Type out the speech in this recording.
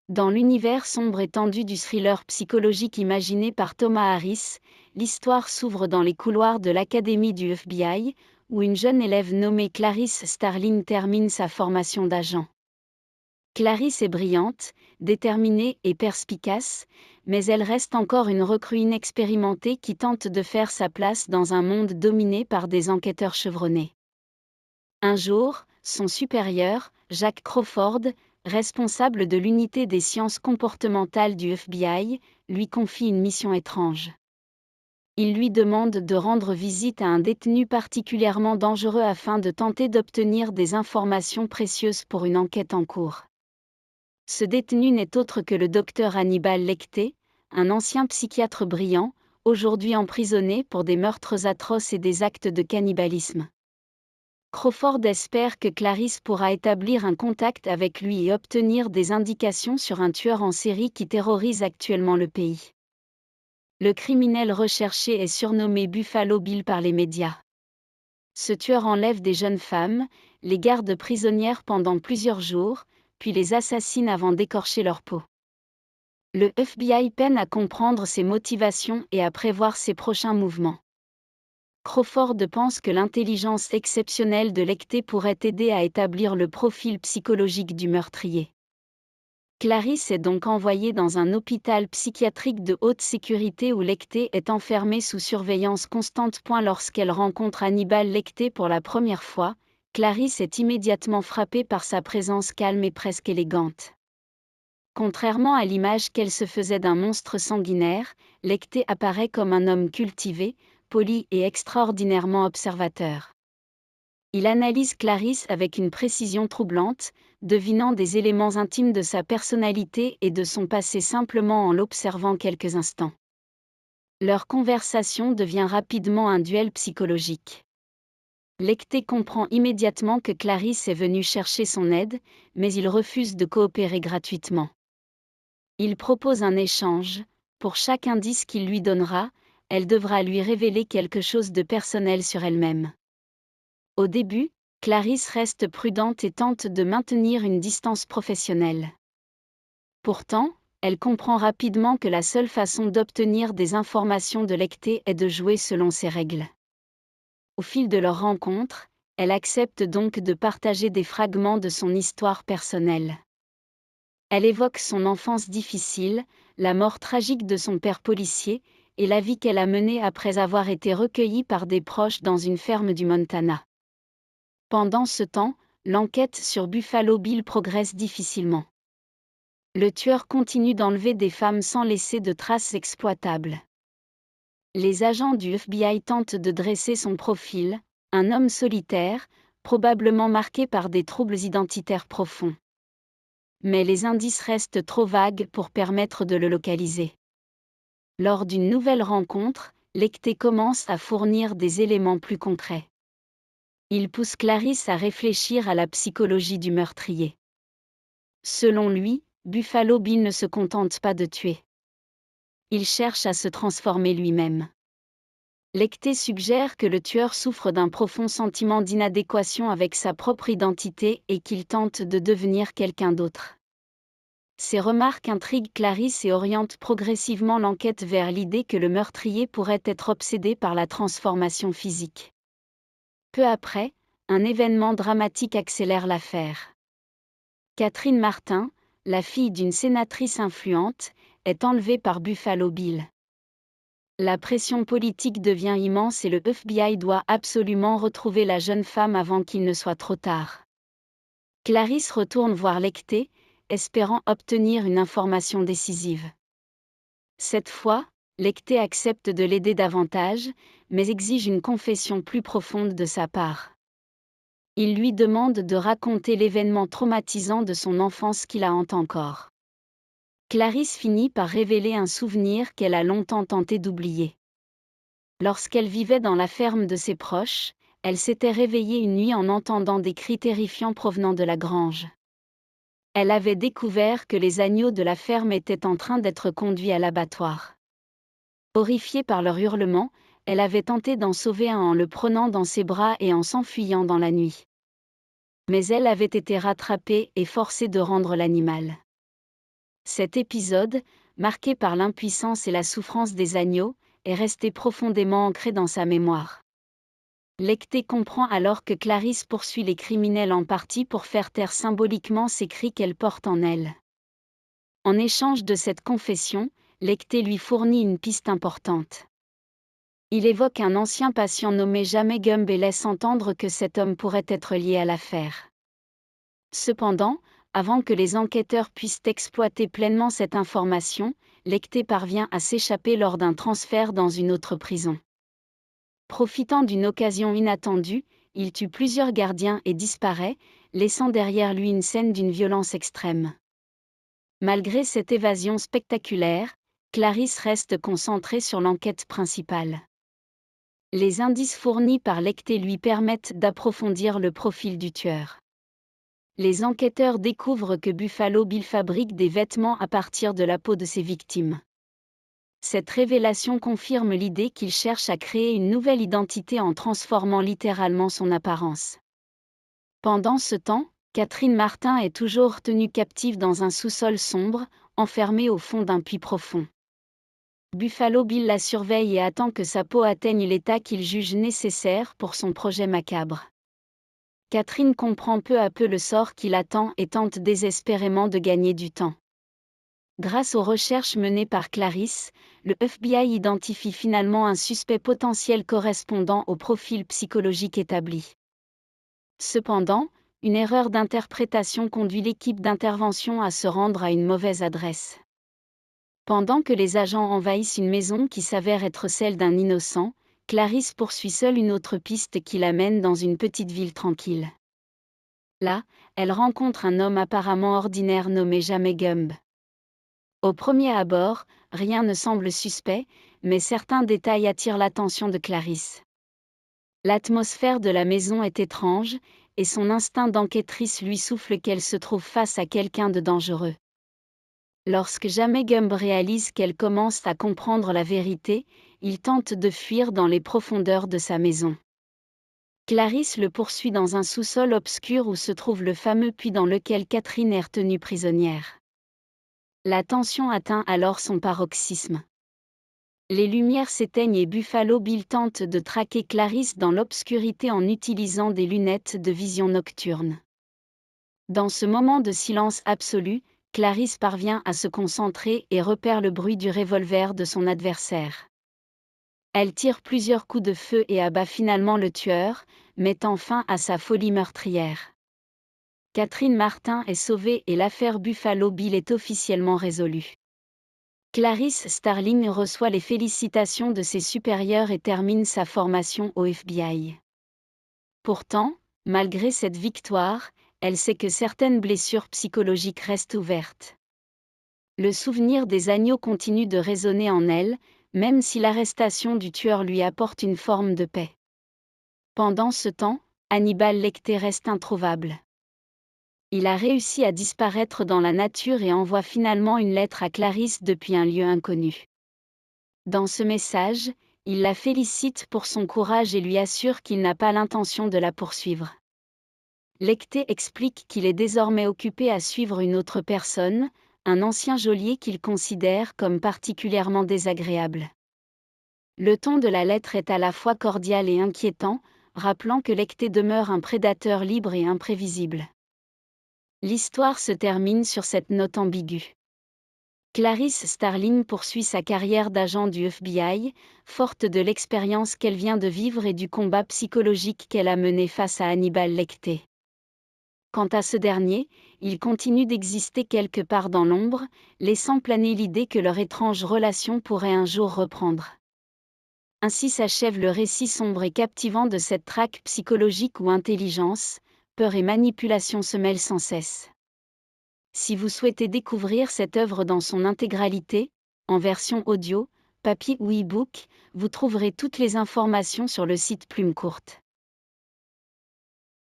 Dans l'univers sombre et tendu du thriller psychologique imaginé par Thomas Harris, l'histoire s'ouvre dans les couloirs de l'académie du FBI, où une jeune élève nommée Clarice Starling termine sa formation d'agent. Clarice est brillante, déterminée et perspicace, mais elle reste encore une recrue inexpérimentée qui tente de faire sa place dans un monde dominé par des enquêteurs chevronnés. Un jour, son supérieur, Jack Crawford, responsable de l'unité des sciences comportementales du FBI, lui confie une mission étrange. Il lui demande de rendre visite à un détenu particulièrement dangereux afin de tenter d'obtenir des informations précieuses pour une enquête en cours. Ce détenu n'est autre que le docteur Hannibal Lecter, un ancien psychiatre brillant, aujourd'hui emprisonné pour des meurtres atroces et des actes de cannibalisme. Crawford espère que Clarice pourra établir un contact avec lui et obtenir des indications sur un tueur en série qui terrorise actuellement le pays. Le criminel recherché est surnommé Buffalo Bill par les médias. Ce tueur enlève des jeunes femmes, les garde prisonnières pendant plusieurs jours, puis les assassine avant d'écorcher leur peau. Le FBI peine à comprendre ses motivations et à prévoir ses prochains mouvements. Crawford pense que l'intelligence exceptionnelle de Lecter pourrait aider à établir le profil psychologique du meurtrier. Clarice est donc envoyée dans un hôpital psychiatrique de haute sécurité où Lecter est enfermé sous surveillance constante. Lorsqu'elle rencontre Hannibal Lecter pour la première fois, Clarice est immédiatement frappée par sa présence calme et presque élégante. Contrairement à l'image qu'elle se faisait d'un monstre sanguinaire, Lecter apparaît comme un homme cultivé, poli et extraordinairement observateur. Il analyse Clarice avec une précision troublante, devinant des éléments intimes de sa personnalité et de son passé simplement en l'observant quelques instants. Leur conversation devient rapidement un duel psychologique. Lecter comprend immédiatement que Clarice est venue chercher son aide, mais il refuse de coopérer gratuitement. Il propose un échange. Pour chaque indice qu'il lui donnera, elle devra lui révéler quelque chose de personnel sur elle-même. Au début, Clarice reste prudente et tente de maintenir une distance professionnelle. Pourtant, elle comprend rapidement que la seule façon d'obtenir des informations de Lecter est de jouer selon ses règles. Au fil de leur rencontre, elle accepte donc de partager des fragments de son histoire personnelle. Elle évoque son enfance difficile, la mort tragique de son père policier, et la vie qu'elle a menée après avoir été recueillie par des proches dans une ferme du Montana. Pendant ce temps, l'enquête sur Buffalo Bill progresse difficilement. Le tueur continue d'enlever des femmes sans laisser de traces exploitables. Les agents du FBI tentent de dresser son profil, un homme solitaire, probablement marqué par des troubles identitaires profonds. Mais les indices restent trop vagues pour permettre de le localiser. Lors d'une nouvelle rencontre, Lecter commence à fournir des éléments plus concrets. Il pousse Clarice à réfléchir à la psychologie du meurtrier. Selon lui, Buffalo Bill ne se contente pas de tuer. Il cherche à se transformer lui-même. Lecter suggère que le tueur souffre d'un profond sentiment d'inadéquation avec sa propre identité et qu'il tente de devenir quelqu'un d'autre. Ces remarques intriguent Clarice et orientent progressivement l'enquête vers l'idée que le meurtrier pourrait être obsédé par la transformation physique. Peu après, un événement dramatique accélère l'affaire. Catherine Martin, la fille d'une sénatrice influente, est enlevée par Buffalo Bill. La pression politique devient immense et le FBI doit absolument retrouver la jeune femme avant qu'il ne soit trop tard. Clarice retourne voir Lecter, espérant obtenir une information décisive. Cette fois, Lecter accepte de l'aider davantage, mais exige une confession plus profonde de sa part. Il lui demande de raconter l'événement traumatisant de son enfance qui la hante encore. Clarice finit par révéler un souvenir qu'elle a longtemps tenté d'oublier. Lorsqu'elle vivait dans la ferme de ses proches, elle s'était réveillée une nuit en entendant des cris terrifiants provenant de la grange. Elle avait découvert que les agneaux de la ferme étaient en train d'être conduits à l'abattoir. Horrifiée par leurs hurlements, elle avait tenté d'en sauver un en le prenant dans ses bras et en s'enfuyant dans la nuit. Mais elle avait été rattrapée et forcée de rendre l'animal. Cet épisode, marqué par l'impuissance et la souffrance des agneaux, est resté profondément ancré dans sa mémoire. Lecter comprend alors que Clarisse poursuit les criminels en partie pour faire taire symboliquement ces cris qu'elle porte en elle. En échange de cette confession, Lecter lui fournit une piste importante. Il évoque un ancien patient nommé Jamie Gumb et laisse entendre que cet homme pourrait être lié à l'affaire. Cependant, avant que les enquêteurs puissent exploiter pleinement cette information, Lecter parvient à s'échapper lors d'un transfert dans une autre prison. Profitant d'une occasion inattendue, il tue plusieurs gardiens et disparaît, laissant derrière lui une scène d'une violence extrême. Malgré cette évasion spectaculaire, Clarisse reste concentrée sur l'enquête principale. Les indices fournis par Lecter lui permettent d'approfondir le profil du tueur. Les enquêteurs découvrent que Buffalo Bill fabrique des vêtements à partir de la peau de ses victimes. Cette révélation confirme l'idée qu'il cherche à créer une nouvelle identité en transformant littéralement son apparence. Pendant ce temps, Catherine Martin est toujours tenue captive dans un sous-sol sombre, enfermée au fond d'un puits profond. Buffalo Bill la surveille et attend que sa peau atteigne l'état qu'il juge nécessaire pour son projet macabre. Catherine comprend peu à peu le sort qui l'attend et tente désespérément de gagner du temps. Grâce aux recherches menées par Clarisse, le FBI identifie finalement un suspect potentiel correspondant au profil psychologique établi. Cependant, une erreur d'interprétation conduit l'équipe d'intervention à se rendre à une mauvaise adresse. Pendant que les agents envahissent une maison qui s'avère être celle d'un innocent, Clarisse poursuit seule une autre piste qui l'amène dans une petite ville tranquille. Là, elle rencontre un homme apparemment ordinaire nommé Jamie Gumb. Au premier abord, rien ne semble suspect, mais certains détails attirent l'attention de Clarisse. L'atmosphère de la maison est étrange, et son instinct d'enquêtrice lui souffle qu'elle se trouve face à quelqu'un de dangereux. Lorsque Jamie Gumb réalise qu'elle commence à comprendre la vérité, il tente de fuir dans les profondeurs de sa maison. Clarisse le poursuit dans un sous-sol obscur où se trouve le fameux puits dans lequel Catherine est retenue prisonnière. La tension atteint alors son paroxysme. Les lumières s'éteignent et Buffalo Bill tente de traquer Clarisse dans l'obscurité en utilisant des lunettes de vision nocturne. Dans ce moment de silence absolu, Clarisse parvient à se concentrer et repère le bruit du revolver de son adversaire. Elle tire plusieurs coups de feu et abat finalement le tueur, mettant fin à sa folie meurtrière. Catherine Martin est sauvée et l'affaire Buffalo Bill est officiellement résolue. Clarice Starling reçoit les félicitations de ses supérieurs et termine sa formation au FBI. Pourtant, malgré cette victoire, elle sait que certaines blessures psychologiques restent ouvertes. Le souvenir des agneaux continue de résonner en elle, même si l'arrestation du tueur lui apporte une forme de paix. Pendant ce temps, Hannibal Lecter reste introuvable. Il a réussi à disparaître dans la nature et envoie finalement une lettre à Clarisse depuis un lieu inconnu. Dans ce message, il la félicite pour son courage et lui assure qu'il n'a pas l'intention de la poursuivre. Lecter explique qu'il est désormais occupé à suivre une autre personne, un ancien geôlier qu'il considère comme particulièrement désagréable. Le ton de la lettre est à la fois cordial et inquiétant, rappelant que Lecter demeure un prédateur libre et imprévisible. L'histoire se termine sur cette note ambiguë. Clarice Starling poursuit sa carrière d'agent du FBI, forte de l'expérience qu'elle vient de vivre et du combat psychologique qu'elle a mené face à Hannibal Lecter. Quant à ce dernier, il continue d'exister quelque part dans l'ombre, laissant planer l'idée que leur étrange relation pourrait un jour reprendre. Ainsi s'achève le récit sombre et captivant de cette traque psychologique où intelligence, peur et manipulation se mêlent sans cesse. Si vous souhaitez découvrir cette œuvre dans son intégralité, en version audio, papier ou e-book, vous trouverez toutes les informations sur le site Plume Courte.